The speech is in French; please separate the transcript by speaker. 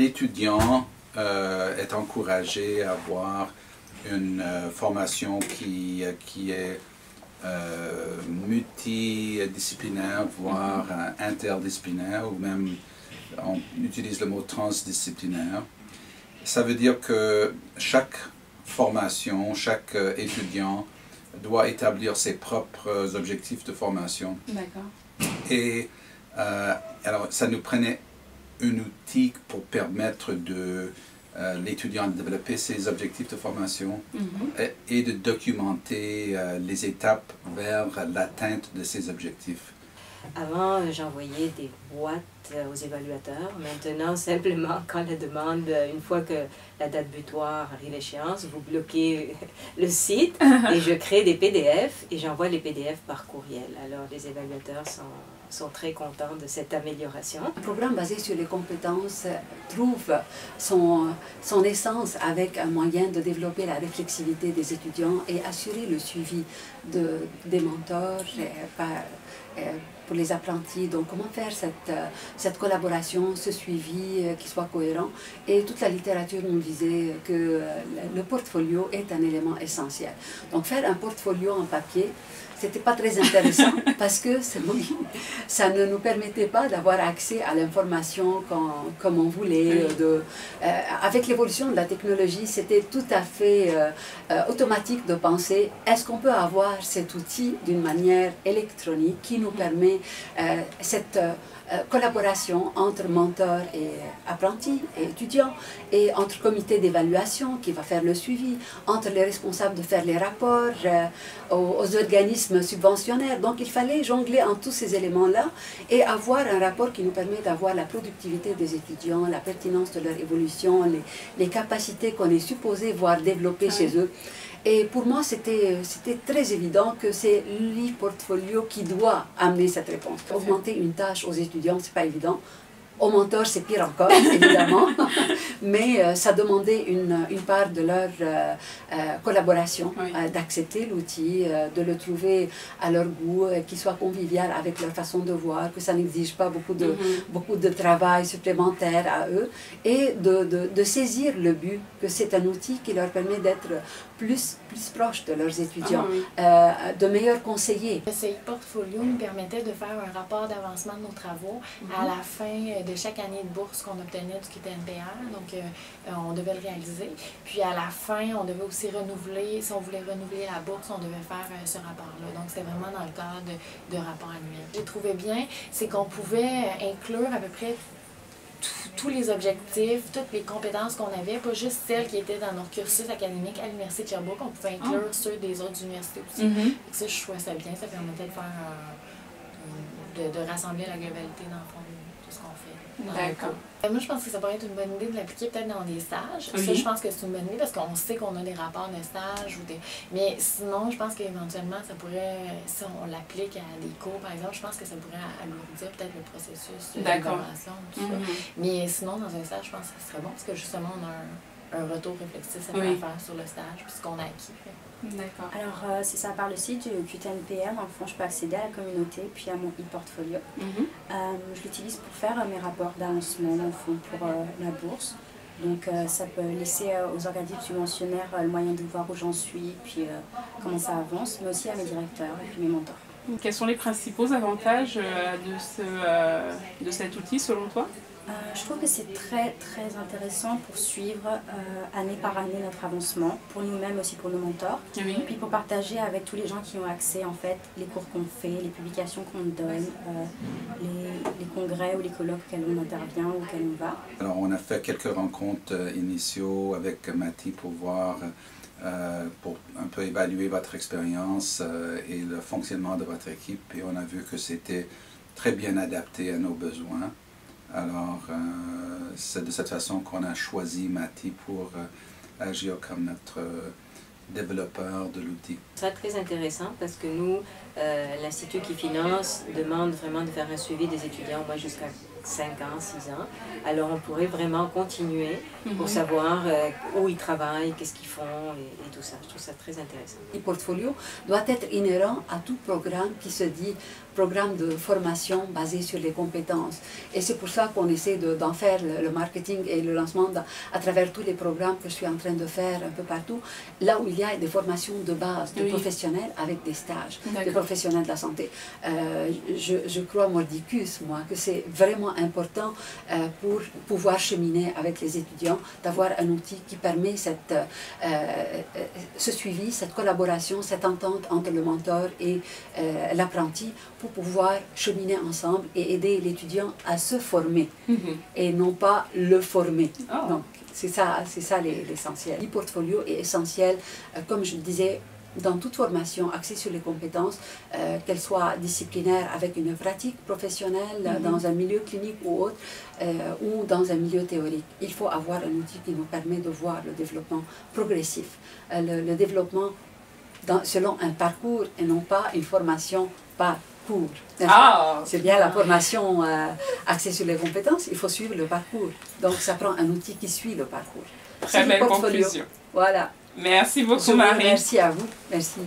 Speaker 1: L'étudiant est encouragé à avoir une formation qui est multidisciplinaire, voire interdisciplinaire, ou même on utilise le mot transdisciplinaire. Ça veut dire que chaque formation, chaque étudiant doit établir ses propres objectifs de formation.
Speaker 2: D'accord.
Speaker 1: Et alors, ça nous prenait un outil pour permettre l'étudiant de développer ses objectifs de formation et de documenter les étapes vers l'atteinte de ces objectifs.
Speaker 3: Avant, j'envoyais des boîtes aux évaluateurs. Maintenant, simplement, quand la demande, une fois que la date butoir arrive à l'échéance, vous bloquez le site et je crée des PDF et j'envoie les PDF par courriel. Alors, les évaluateurs sont très contents de cette amélioration.
Speaker 4: Un programme basé sur les compétences trouve son essence avec un moyen de développer la réflexivité des étudiants et assurer le suivi des mentors pour les apprentis. Donc comment faire cette collaboration, ce suivi qui soit cohérent. Et toute la littérature nous disait que le portfolio est un élément essentiel. Donc faire un portfolio en papier, c'était pas très intéressant parce que ça ne nous permettait pas d'avoir accès à l'information comme on voulait. Avec l'évolution de la technologie, c'était tout à fait automatique de penser est-ce qu'on peut avoir cet outil d'une manière électronique qui nous permet cette collaboration entre mentors et apprentis et étudiants, et entre comité d'évaluation qui va faire le suivi, entre les responsables de faire les rapports aux organismes subventionnaires. Donc il fallait jongler en tous ces éléments-là et avoir un rapport qui nous permet d'avoir la productivité des étudiants, la pertinence de leur évolution, les capacités qu'on est supposé voir développer chez eux. Et pour moi, c'était très évident que c'est l'e-portfolio qui doit amener cette réponse. Augmenter une tâche aux étudiants, c'est pas évident. Aux mentors, c'est pire encore, évidemment. Mais ça demandait une part de leur collaboration, d'accepter l'outil, de le trouver à leur goût, qu'il soit convivial avec leur façon de voir, que ça n'exige pas beaucoup de travail supplémentaire à eux, et de saisir le but que c'est un outil qui leur permet d'être plus proches de leurs étudiants, de meilleurs conseillers.
Speaker 5: Ce portfolio nous permettait de faire un rapport d'avancement de nos travaux à la fin de chaque année de bourse qu'on obtenait du QTNPR, donc on devait le réaliser. Puis à la fin, on devait aussi renouveler, si on voulait renouveler la bourse, on devait faire ce rapport-là. Donc c'est vraiment dans le cadre de rapport annuel. Ce que j'ai trouvé bien, c'est qu'on pouvait inclure à peu près tous les objectifs, toutes les compétences qu'on avait, pas juste celles qui étaient dans notre cursus académique à l'Université de Sherbrooke, on pouvait inclure ceux des autres universités aussi. Ça, je trouvais ça bien, ça permettait de faire de rassembler la globalité dans le fond de tout ce qu'on fait.
Speaker 2: D'accord.
Speaker 5: Moi, je pense que ça pourrait être une bonne idée de l'appliquer peut-être dans des stages. Ça, je pense que c'est une bonne idée parce qu'on sait qu'on a des rapports de stage. Mais sinon, je pense qu'éventuellement, ça pourrait, si on l'applique à des cours, par exemple, je pense que ça pourrait alourdir peut-être le processus d'évaluation. Mais sinon, dans un stage, je pense que ce serait bon parce que justement, on a un retour réflexif à faire sur le stage puis ce qu'on a acquis.
Speaker 2: D'accord.
Speaker 6: Alors, c'est ça, par le site du QTNPR, dans le fond, je peux accéder à la communauté puis à mon e-portfolio. Je l'utilise pour faire mes rapports d'avancement, au fond, pour la bourse. Donc, ça peut laisser aux organismes subventionnaires le moyen de voir où j'en suis, puis comment ça avance, mais aussi à mes directeurs et puis mes mentors.
Speaker 2: Quels sont les principaux avantages de cet outil, selon toi ?
Speaker 6: Je trouve que c'est très intéressant pour suivre année par année notre avancement, pour nous-mêmes aussi pour nos mentors, puis pour partager avec tous les gens qui ont accès en fait, les cours qu'on fait, les publications qu'on donne, les congrès ou les colloques auxquels on intervient ou auxquels on va.
Speaker 1: Alors on a fait quelques rencontres initiaux avec Mathie pour voir, pour un peu évaluer votre expérience et le fonctionnement de votre équipe, et on a vu que c'était très bien adapté à nos besoins. Alors, c'est de cette façon qu'on a choisi Mathie pour agir comme notre développeur de l'outil.
Speaker 3: C'est très intéressant parce que nous, l'Institut qui finance demande vraiment de faire un suivi des étudiants, moi jusqu'à 5 ans, 6 ans. Alors on pourrait vraiment continuer pour savoir où ils travaillent, qu'est-ce qu'ils font et tout ça. Je trouve ça très intéressant.
Speaker 4: Le portfolio doit être inhérent à tout programme qui se dit programme de formation basé sur les compétences. Et c'est pour ça qu'on essaie d'en faire le marketing et le lancement à travers tous les programmes que je suis en train de faire un peu partout, là où il y a des formations de base, de professionnels avec des stages, des professionnels de la santé. Je crois mordicus, moi, que c'est vraiment important pour pouvoir cheminer avec les étudiants, d'avoir un outil qui permet ce suivi, cette collaboration, cette entente entre le mentor et l'apprenti pour pouvoir cheminer ensemble et aider l'étudiant à se former et non pas le former. Donc, c'est ça l'essentiel. Le-portfolio est essentiel, comme je le disais, dans toute formation axée sur les compétences, qu'elle soit disciplinaire avec une pratique professionnelle dans un milieu clinique ou autre, ou dans un milieu théorique. Il faut avoir un outil qui nous permet de voir le développement progressif, le développement selon un parcours et non pas une formation par cours. C'est bien la formation axée sur les compétences, il faut suivre le parcours. Donc ça prend un outil qui suit le parcours.
Speaker 2: Très belle conclusion.
Speaker 4: Voilà.
Speaker 2: Merci beaucoup, Marie.
Speaker 4: Merci à vous. Merci.